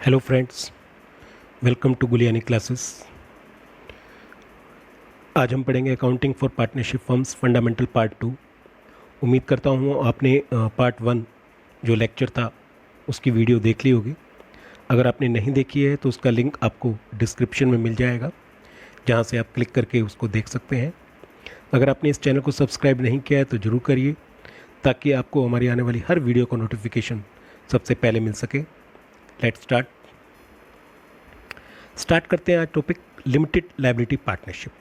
Hello friends, welcome to Guliani classes. आज हम पढ़ेंगे accounting for partnership firms fundamental part 2। उम्मीद करता हूँ आपने पार्ट 1 जो लेक्चर था उसकी वीडियो देख ली होगी। अगर आपने नहीं देखी है तो उसका लिंक आपको डिस्क्रिप्शन में मिल जाएगा, जहाँ से आप क्लिक करके उसको देख सकते हैं। अगर आपने इस चैनल को सब्सक्राइब नहीं किया है तो ज़रूर करिए, ताकि आपको हमारी आने वाली हर वीडियो का नोटिफिकेशन सबसे पहले मिल सके। लेट्स स्टार्ट करते हैं आज टॉपिक लिमिटेड लायबिलिटी पार्टनरशिप।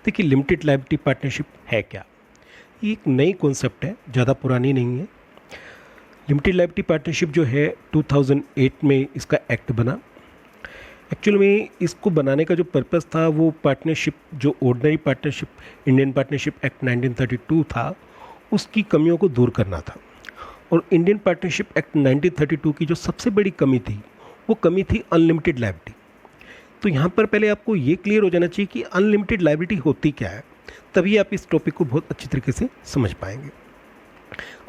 देखिए, लिमिटेड लायबिलिटी पार्टनरशिप है क्या? ये एक नई कॉन्सेप्ट है, ज़्यादा पुरानी नहीं है। लिमिटेड लायबिलिटी पार्टनरशिप जो है 2008 में इसका एक्ट बना। एक्चुअल में इसको बनाने का जो पर्पस था वो पार्टनरशिप, जो ordinary partnership Indian partnership act 1932 था, उसकी कमियों को दूर करना था। और इंडियन पार्टनरशिप एक्ट 1932 की जो सबसे बड़ी कमी थी वो कमी थी अनलिमिटेड लायबिलिटी। तो यहाँ पर पहले आपको ये क्लियर हो जाना चाहिए कि अनलिमिटेड लायबिलिटी होती क्या है, तभी आप इस टॉपिक को बहुत अच्छी तरीके से समझ पाएंगे।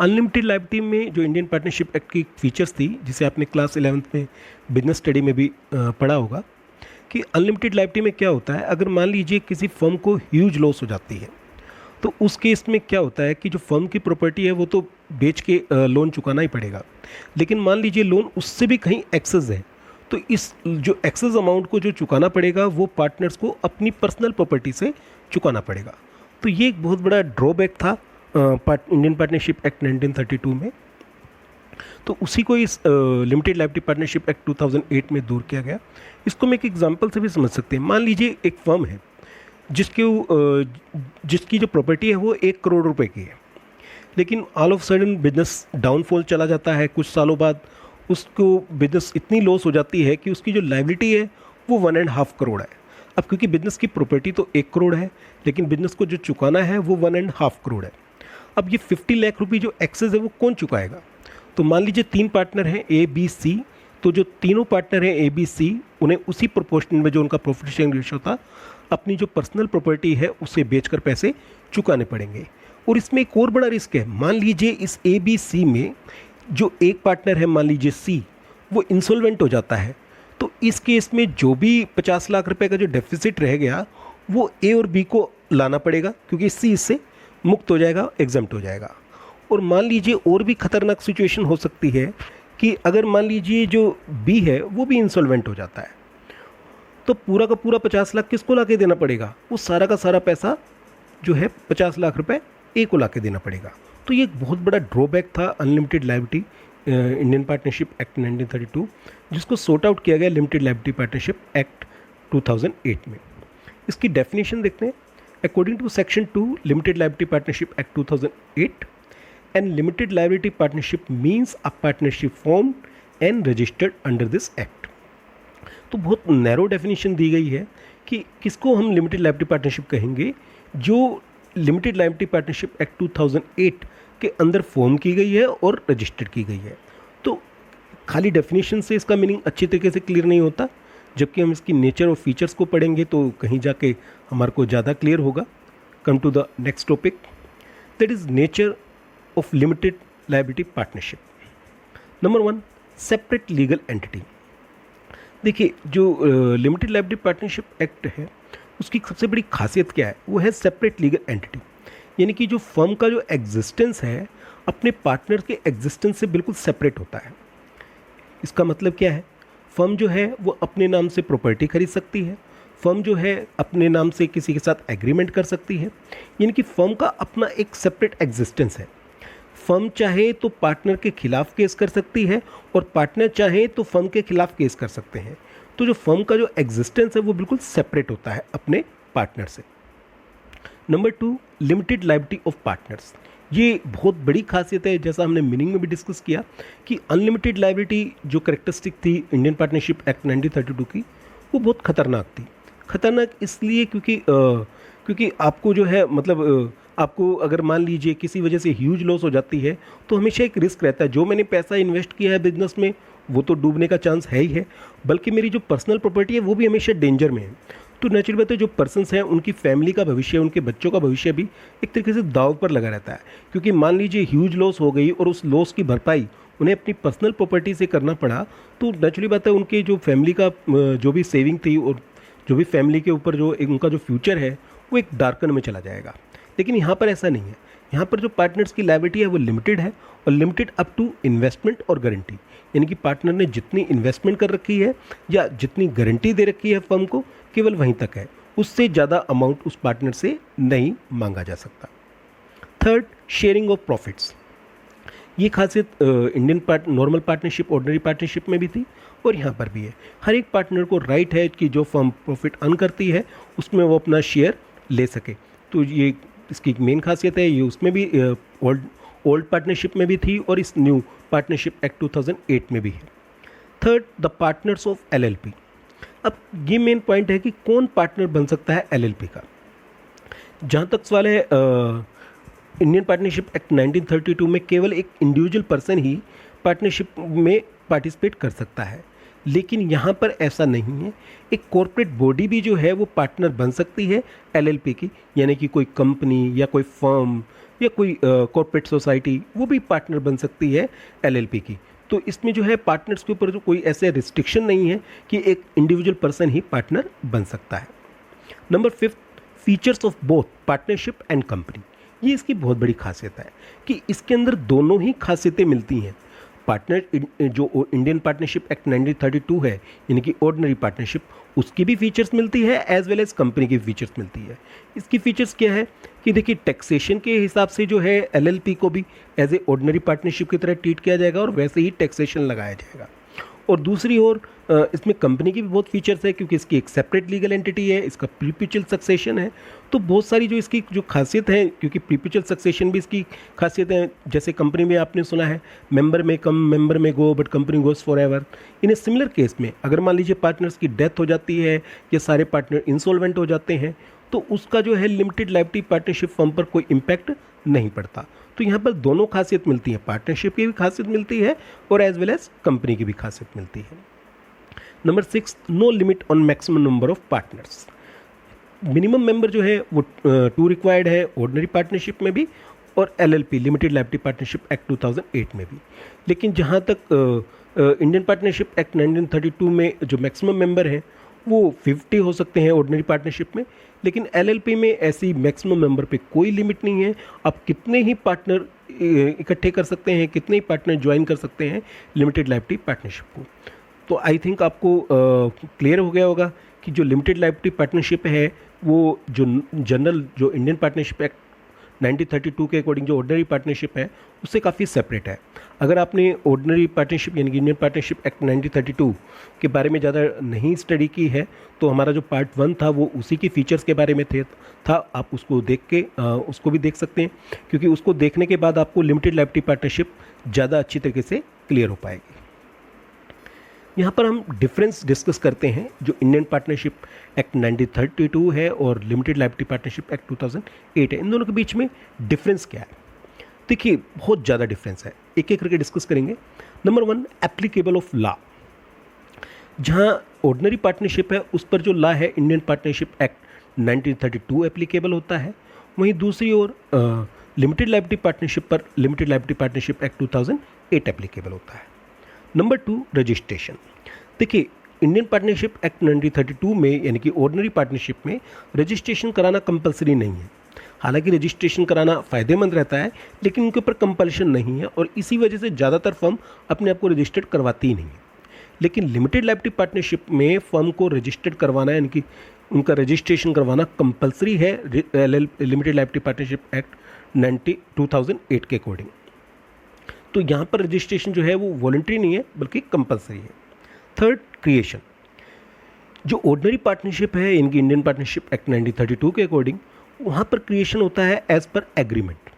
अनलिमिटेड लायबिलिटी में जो इंडियन पार्टनरशिप एक्ट की फीचर्स थी, जिसे आपने क्लास 11th में बिजनेस स्टडी में भी पढ़ा होगा, कि अनलिमिटेड लायबिलिटी में क्या होता है, अगर मान लीजिए किसी फर्म को ह्यूज लॉस हो जाती है तो उस केस में क्या होता है कि जो फर्म की प्रॉपर्टी है वो तो बेच के लोन चुकाना ही पड़ेगा। लेकिन मान लीजिए लोन उससे भी कहीं एक्सेस है, तो इस जो एक्सेस अमाउंट को जो चुकाना पड़ेगा वो पार्टनर्स को अपनी पर्सनल प्रॉपर्टी से चुकाना पड़ेगा। तो ये एक बहुत बड़ा ड्रॉबैक था इंडियन पार्टनरशिप एक्ट 1932 में। तो उसी को इस लिमिटेड लायबिलिटी पार्टनरशिप एक्ट 2008 में दूर किया गया। इसको हम एक एग्जांपल से भी समझ सकते हैं। मान लीजिए एक फर्म है जिसकी जो प्रॉपर्टी है वो 1 करोड़ रुपए की है, लेकिन all of sudden business downfall चला जाता है। कुछ सालों बाद उसको बिजनेस इतनी लॉस हो जाती है कि उसकी जो लायबिलिटी है वो 1.5 करोड़ है। अब क्योंकि बिजनेस की प्रॉपर्टी तो 1 करोड़ है, लेकिन बिजनेस को जो चुकाना है वो 1.5 करोड़ है। अब ये 50 लाख रुपये जो एक्सेस है वो कौन चुकाएगा? तो मान लीजिए 3 पार्टनर हैं ए बी सी। तो जो तीनों पार्टनर हैं ए बी सी, उन्हें उसी प्रोपोर्शन में जो उनका प्रॉफिट शेयरिंग रेशियो था, अपनी जो पर्सनल प्रॉपर्टी है उसे बेचकर पैसे चुकाने पड़ेंगे। और इसमें एक और बड़ा रिस्क है। मान लीजिए इस ए बी सी में जो एक पार्टनर है, मान लीजिए सी, वो इंसॉल्वेंट हो जाता है, तो इस केस में जो भी 50 लाख रुपए का जो डेफिसिट रह गया वो ए और बी को लाना पड़ेगा, क्योंकि सी इससे मुक्त हो जाएगा, एग्जम्प्ट हो जाएगा। और मान लीजिए और भी खतरनाक सिचुएशन हो सकती है कि अगर मान लीजिए जो बी है वो भी इंसॉल्वेंट हो जाता है, तो पूरा का पूरा 50 लाख किसको ला के देना पड़ेगा? वो सारा का सारा पैसा जो है 50 लाख रुपए ए को ला के देना पड़ेगा। तो ये एक बहुत बड़ा ड्रॉबैक था unlimited liability Indian partnership act 1932, जिसको सॉर्ट आउट किया गया लिमिटेड लायबिलिटी पार्टनरशिप एक्ट 2008 में। इसकी डेफिनेशन देखते हैं। According to section 2 limited liability partnership act 2008, and limited liability partnership means a partnership formed and registered under this act. तो बहुत narrow definition दी गई है कि किसको हम लिमिटेड लायबिलिटी पार्टनरशिप कहेंगे। जो लिमिटेड लायबिलिटी पार्टनरशिप एक्ट 2008 के अंदर फॉर्म की गई है और रजिस्टर्ड की गई है। तो खाली डेफिनेशन से इसका मीनिंग अच्छी तरीके से क्लियर नहीं होता, जबकि हम इसकी नेचर और फीचर्स को पढ़ेंगे तो कहीं जाके हमारे को ज़्यादा क्लियर होगा। Come to the next topic, that is nature of limited liability partnership. Number 1, separate legal entity. देखिए, जो लिमिटेड लायबिलिटी पार्टनरशिप एक्ट है उसकी सबसे बड़ी खासियत क्या है? वो है सेपरेट लीगल एंटिटी। यानी कि जो फर्म का जो एग्जिस्टेंस है अपने पार्टनर के एग्जिस्टेंस से बिल्कुल सेपरेट होता है। इसका मतलब क्या है? फर्म जो है वो अपने नाम से प्रॉपर्टी खरीद सकती है, फर्म जो है अपने नाम से किसी के साथ एग्रीमेंट कर सकती है। यानी कि फर्म का अपना एक सेपरेट एग्जिस्टेंस है। फर्म चाहे तो पार्टनर के खिलाफ केस कर सकती है और पार्टनर चाहे तो फर्म के खिलाफ केस कर सकते हैं। तो जो फर्म का जो एग्जिस्टेंस है वो बिल्कुल सेपरेट होता है अपने पार्टनर से। Number 2, limited liability of partners. ये बहुत बड़ी खासियत है, जैसा हमने मीनिंग में भी डिस्कस किया कि अनलिमिटेड लायबिलिटी जो कैरेक्टरिस्टिक थी इंडियन पार्टनरशिप एक्ट 1932 की, वो बहुत खतरनाक थी। खतरनाक इसलिए क्योंकि आपको जो है मतलब आपको अगर मान लीजिए किसी वजह से ह्यूज लॉस हो जाती है तो हमेशा एक रिस्क रहता है। जो मैंने पैसा इन्वेस्ट किया है बिजनेस में वो तो डूबने का चांस है ही है, बल्कि मेरी जो पर्सनल प्रॉपर्टी है वो भी हमेशा डेंजर में है। तो नेचुरल बात है, जो पर्सन्स हैं उनकी फैमिली का भविष्य, उनके बच्चों का भविष्य भी एक तरीके से दाव पर लगा रहता है। क्योंकि मान लीजिए ह्यूज लॉस हो गई और उस लॉस की भरपाई उन्हें अपनी पर्सनल प्रॉपर्टी से करना पड़ा, तो नेचुरली बात है उनके जो फैमिली का जो भी सेविंग थी और जो भी फैमिली के ऊपर जो उनका जो फ्यूचर है वो एक डार्कन में चला जाएगा। लेकिन यहाँ पर ऐसा नहीं है, यहाँ पर जो पार्टनर्स की लायबिलिटी है वो लिमिटेड है और लिमिटेड अप टू इन्वेस्टमेंट और गारंटी, यानी कि पार्टनर ने जितनी इन्वेस्टमेंट कर रखी है या जितनी गारंटी दे रखी है फर्म को केवल वहीं तक है, उससे ज़्यादा अमाउंट उस पार्टनर से नहीं मांगा जा सकता। Third, sharing of profits. ये खासियत Indian normal partnership, ordinary partnership में भी थी और यहाँ पर भी है। हर एक पार्टनर को राइट है कि जो फर्म प्रॉफिट अर्न करती है उसमें वो अपना शेयर ले सके। तो ये इसकी एक मेन खासियत है, ये उसमें भी ओल्ड पार्टनरशिप में भी थी और इस न्यू पार्टनरशिप एक्ट 2008 में भी है। Third, the partners of LLP। अब ये मेन पॉइंट है कि कौन पार्टनर बन सकता है LLP का। जहाँ तक सवाल है, इंडियन पार्टनरशिप एक्ट 1932 में केवल एक इंडिविजुअल पर्सन ही पार्टनरशिप में पार्टिसिपेट कर सकता है, लेकिन यहाँ पर ऐसा नहीं है। एक कॉरपोरेट बॉडी भी जो है वो पार्टनर बन सकती है LLP की, यानी कि कोई कंपनी या कोई फर्म या कोई कॉरपोरेट सोसाइटी वो भी पार्टनर बन सकती है LLP की। तो इसमें जो है पार्टनर्स के ऊपर जो कोई ऐसे रिस्ट्रिक्शन नहीं है कि एक इंडिविजुअल पर्सन ही पार्टनर बन सकता है। Number 5, features of both partnership and company. ये इसकी बहुत बड़ी खासियत है कि इसके अंदर दोनों ही खासियतें मिलती हैं। पार्टनर जो इंडियन पार्टनरशिप एक्ट 1932 है, यानी कि ऑर्डिनरी पार्टनरशिप, उसकी भी फीचर्स मिलती है एज वेल एज कंपनी की फीचर्स मिलती है। इसकी फीचर्स क्या है कि देखिए, टैक्सेशन के हिसाब से जो है LLP को भी एज ए ऑर्डिनरी पार्टनरशिप की तरह ट्रीट किया जाएगा और वैसे ही टैक्सेशन लगाया जाएगा। और दूसरी ओर इसमें कंपनी की भी बहुत फीचर्स है, क्योंकि इसकी एक सेपरेट लीगल एंटिटी है, इसका प्रीपिचुअल सक्सेशन है। तो बहुत सारी जो इसकी जो खासियत है, क्योंकि प्रीपिचुअल सक्सेशन भी इसकी खासियत है। जैसे कंपनी में आपने सुना है मेंबर में कम मेंबर में go but company goes for ever. In a similar case में अगर मान लीजिए पार्टनर्स की डेथ हो जाती है या सारे पार्टनर इंसॉल्वेंट हो जाते हैं, तो उसका जो है लिमिटेड लायबिलिटी पार्टनरशिप फर्म पर कोई इम्पैक्ट नहीं पड़ता। तो यहाँ पर दोनों खासियत मिलती है, पार्टनरशिप की भी खासियत मिलती है और एज वेल एज कंपनी की भी खासियत मिलती है। Number 6, no limit on maximum number of partners. Minimum member जो है वो 2 रिक्वायर्ड है ऑर्डिनरी पार्टनरशिप में भी और LLP limited liability partnership act 2008 में भी। लेकिन जहाँ तक इंडियन पार्टनरशिप एक्ट 1932 में जो मैक्सिमम मेंबर हैं वो 50 हो सकते हैं ऑर्डिनरी पार्टनरशिप में, लेकिन LLP में ऐसी मैक्सिमम मेंबर पे कोई लिमिट नहीं है। आप कितने ही पार्टनर इकट्ठे कर सकते हैं, कितने ही पार्टनर ज्वाइन कर सकते हैं लिमिटेड लायबिलिटी पार्टनरशिप को। तो आई थिंक आपको क्लियर हो गया होगा कि जो लिमिटेड लायबिलिटी पार्टनरशिप है वो जो जनरल जो इंडियन पार्टनरशिप एक्ट 1932 के अकॉर्डिंग जो ऑर्डिनरी पार्टनरशिप है उससे काफ़ी सेपरेट है। अगर आपने ऑर्डिनरी पार्टनरशिप यानी कि इंडियन पार्टनरशिप एक्ट 1932 के बारे में ज़्यादा नहीं स्टडी की है तो हमारा जो पार्ट 1 था वो उसी की फीचर्स के बारे में था। आप उसको देख के उसको भी देख सकते हैं, क्योंकि उसको देखने के बाद आपको लिमिटेड लायबिलिटी पार्टनरशिप ज़्यादा अच्छी तरीके से क्लियर हो पाएगी। यहाँ पर हम डिफरेंस डिस्कस करते हैं जो इंडियन पार्टनरशिप एक्ट 1932 है और लिमिटेड लायबिलिटी पार्टनरशिप एक्ट 2008 है। इन दोनों के बीच में डिफरेंस क्या है? देखिए, बहुत ज़्यादा डिफरेंस है, एक एक करके डिस्कस करेंगे। Number 1, applicable of law. जहाँ ऑर्डिनरी पार्टनरशिप है उस पर जो लॉ है इंडियन पार्टनरशिप एक्ट 1932 एप्लीकेबल होता है, वहीं दूसरी ओर लिमिटेड लायबिलिटी पार्टनरशिप पर limited liability partnership act 2008 applicable होता है। Number 2, registration. देखिए, इंडियन पार्टनरशिप एक्ट 1932 में यानी कि ऑर्डिनरी पार्टनरशिप में रजिस्ट्रेशन कराना कंपलसरी नहीं है। हालांकि रजिस्ट्रेशन कराना फ़ायदेमंद रहता है, लेकिन उनके ऊपर कंपल्शन नहीं है और इसी वजह से ज़्यादातर फर्म अपने आप को रजिस्टर्ड करवाती ही नहीं है। लेकिन लिमिटेड लायबिलिटी पार्टनरशिप में फर्म को रजिस्टर्ड करवाना यानी कि उनका रजिस्ट्रेशन करवाना कंपलसरी है लिमिटेड लायबिलिटी पार्टनरशिप एक्ट 2008 के अकॉर्डिंग। तो यहाँ पर रजिस्ट्रेशन जो है वो वॉलंटरी नहीं है बल्कि कंपलसरी है। Third, creation. जो ऑर्डिनरी पार्टनरशिप है इनकी इंडियन पार्टनरशिप एक्ट 1932 के अकॉर्डिंग वहाँ पर क्रिएशन होता है एज पर एग्रीमेंट,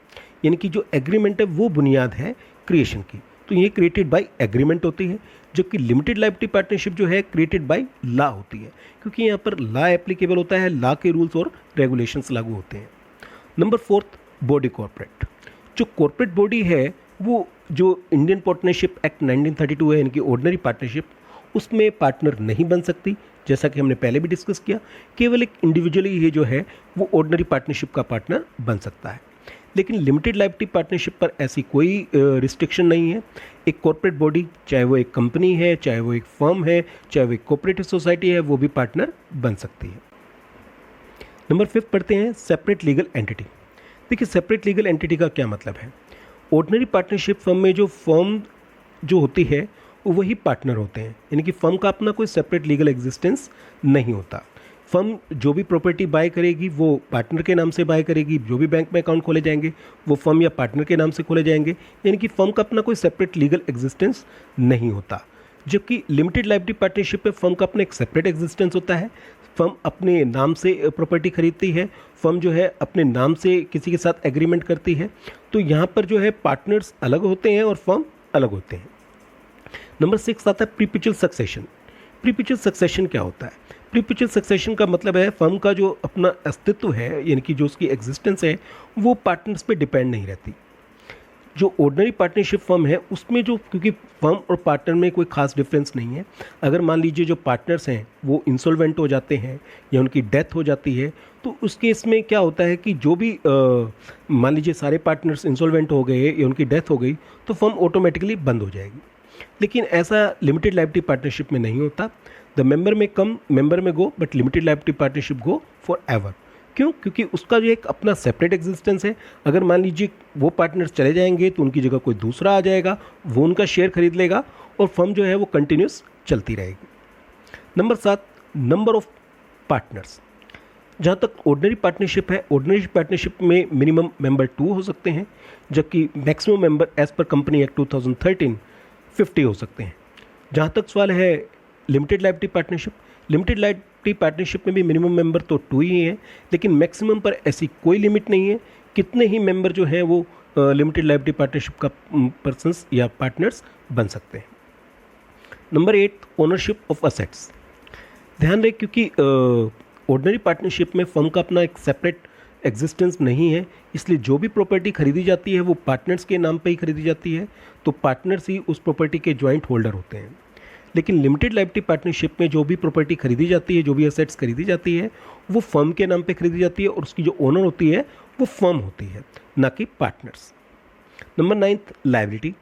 यानी कि जो एग्रीमेंट है वो बुनियाद है क्रिएशन की। तो ये क्रिएटेड बाय एग्रीमेंट होती है, जबकि लिमिटेड लायबिलिटी पार्टनरशिप जो है क्रिएटेड बाय लॉ होती है, क्योंकि यहाँ पर लॉ एप्लीकेबल होता है, लॉ के रूल्स और रेगुलेशंस लागू होते हैं। Number 4, body corporate. जो कॉर्पोरेट बॉडी है वो जो इंडियन पार्टनरशिप एक्ट 1932 है इनकी ऑर्डिनरी पार्टनरशिप, उसमें पार्टनर नहीं बन सकती, जैसा कि हमने पहले भी डिस्कस किया। केवल एक इंडिविजुअली ही जो है वो ऑर्डिनरी पार्टनरशिप का पार्टनर बन सकता है। लेकिन लिमिटेड लायबिलिटी पार्टनरशिप पर ऐसी कोई रिस्ट्रिक्शन नहीं है। एक कॉर्पोरेट बॉडी, चाहे वो एक कंपनी है, चाहे वो एक फर्म है, चाहे वो एक कोऑपरेटिव सोसाइटी है, वो भी पार्टनर बन सकती है। नंबर 5 पढ़ते हैं सेपरेट लीगल एंटिटी। देखिए सेपरेट लीगल एंटिटी का क्या मतलब है। ऑर्डिनरी पार्टनरशिप फर्म में जो फर्म जो होती है वो वही पार्टनर होते हैं, यानी कि फर्म का अपना कोई सेपरेट लीगल एग्जिस्टेंस नहीं होता। फर्म जो भी प्रॉपर्टी बाय करेगी वो पार्टनर के नाम से बाय करेगी, जो भी बैंक में अकाउंट खोले जाएंगे वो फर्म या पार्टनर के नाम से खोले जाएंगे, यानी कि फर्म का अपना कोई सेपरेट लीगल एग्जिस्टेंस नहीं होता। जबकि लिमिटेड लायबिलिटी पार्टनरशिप में फर्म का अपना एक सेपरेट एग्जिस्टेंस होता है। फर्म अपने नाम से प्रॉपर्टी खरीदती है, फर्म जो है अपने नाम से किसी के साथ एग्रीमेंट करती है। तो यहाँ पर जो है पार्टनर्स अलग होते हैं और फर्म अलग होते हैं। नंबर 6 आता है प्रीपेचुअल सक्सेशन। प्रीपेचुअल सक्सेशन क्या होता है? प्रीपेचुअल सक्सेशन का मतलब है फर्म का जो अपना अस्तित्व है, यानी कि जो उसकी एग्जिस्टेंस है, वो पार्टनर्स पे डिपेंड नहीं रहती। जो ऑर्डिनरी पार्टनरशिप फर्म है उसमें जो, क्योंकि फर्म और पार्टनर में कोई खास डिफरेंस नहीं है। अगर मान लीजिए जो पार्टनर्स हैं वो इंसॉल्वेंट हो जाते हैं या उनकी डेथ हो जाती है, तो उस केस में क्या होता है कि जो भी मान लीजिए सारे पार्टनर्स इंसॉल्वेंट हो गए या उनकी डेथ हो गई तो फर्म ऑटोमेटिकली बंद हो जाएगी। लेकिन ऐसा लिमिटेड लायबिलिटी पार्टनरशिप में नहीं होता। द मेंबर में कम, मेंबर में go, but limited liability partnership go for ever. क्यों? क्योंकि उसका जो एक अपना सेपरेट एग्जिस्टेंस है। अगर मान लीजिए वो पार्टनर्स चले जाएंगे तो उनकी जगह कोई दूसरा आ जाएगा, वो उनका शेयर खरीद लेगा और फर्म जो है वो कंटिन्यूस चलती रहेगी। Number 7 number of partners. जहाँ तक ऑर्डिनरी पार्टनरशिप है, ऑर्डिनरी पार्टनरशिप में मिनिमम मेंबर 2 हो सकते हैं, जबकि maximum member as per company act 2013 50 हो सकते हैं। जहाँ तक सवाल है limited liability partnership, limited liability partnership में भी मिनिमम मेंबर तो 2 ही हैं, लेकिन मैक्सिमम पर ऐसी कोई लिमिट नहीं है। कितने ही मेंबर जो हैं वो लिमिटेड लायबिलिटी पार्टनरशिप का पर्सन्स या पार्टनर्स बन सकते हैं। Number 8 ownership of assets. ध्यान रहे, क्योंकि ऑर्डिनरी पार्टनरशिप में फर्म का अपना एक सेपरेट एग्जिस्टेंस नहीं है, इसलिए जो भी प्रॉपर्टी खरीदी जाती है वो पार्टनर्स के नाम पे ही खरीदी जाती है, तो पार्टनर्स ही उस प्रॉपर्टी के जॉइंट होल्डर होते हैं। लेकिन लिमिटेड लायबिलिटी पार्टनरशिप में जो भी प्रॉपर्टी खरीदी जाती है, जो भी एसेट्स खरीदी जाती है, वो फर्म के नाम पे खरीदी जाती है और उसकी जो ओनर होती है वो फर्म होती है, ना कि partners. Number 9 liability.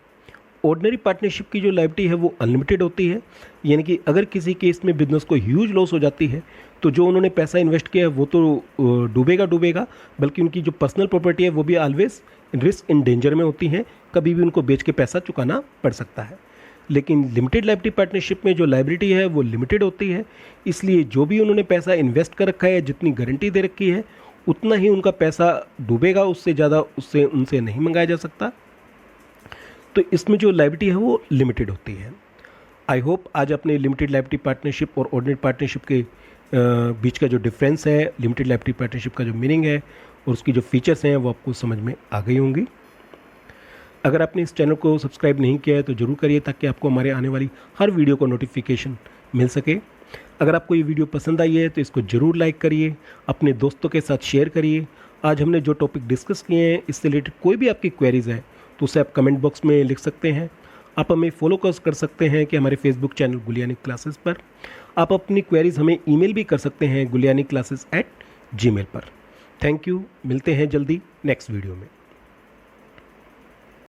Ordinary partnership की जो लायबिलिटी है वो अनलिमिटेड होती है, यानी कि अगर किसी केस में बिजनेस को ह्यूज लॉस हो जाती है तो जो उन्होंने पैसा इन्वेस्ट किया है वो तो डूबेगा, बल्कि उनकी जो पर्सनल प्रॉपर्टी है वो भी ऑलवेज रिस्क इन डेंजर में होती हैं, कभी भी उनको बेच के पैसा चुकाना पड़ सकता है। लेकिन लिमिटेड लायबिलिटी पार्टनरशिप में जो लायबिलिटी है वो लिमिटेड होती है, इसलिए जो भी उन्होंने पैसा इन्वेस्ट कर रखा है, जितनी गारंटी दे रखी है, उतना ही उनका पैसा डूबेगा, उससे ज़्यादा उससे उनसे नहीं मंगाया जा सकता। तो इसमें जो लायबिलिटी है वो लिमिटेड होती है। आई होप आज अपने लिमिटेड लायबिलिटी पार्टनरशिप और ऑर्डिनरी पार्टनरशिप के बीच का जो डिफरेंस है, लिमिटेड लायबिलिटी पार्टनरशिप का जो मीनिंग है और उसकी जो फीचर्स हैं वो आपको समझ में आ गई होंगी। अगर आपने इस चैनल को सब्सक्राइब नहीं किया है तो ज़रूर करिए, ताकि आपको हमारे आने वाली हर वीडियो को नोटिफिकेशन मिल सके। अगर आपको ये वीडियो पसंद आई है तो इसको ज़रूर लाइक करिए, अपने दोस्तों के साथ शेयर करिए। आज हमने जो टॉपिक डिस्कस किए हैं इससे रिलेटेड कोई भी आपकी क्वेरीज़ है तो उसे आप कमेंट बॉक्स में लिख सकते हैं। आप हमें फॉलो कर सकते हैं कि हमारे फेसबुक चैनल गुलियानी क्लासेस पर। आप अपनी क्वेरीज़ हमें ईमेल भी कर सकते हैं gulianiclasses@gmail पर। थैंक यू, मिलते हैं जल्दी नेक्स्ट वीडियो में।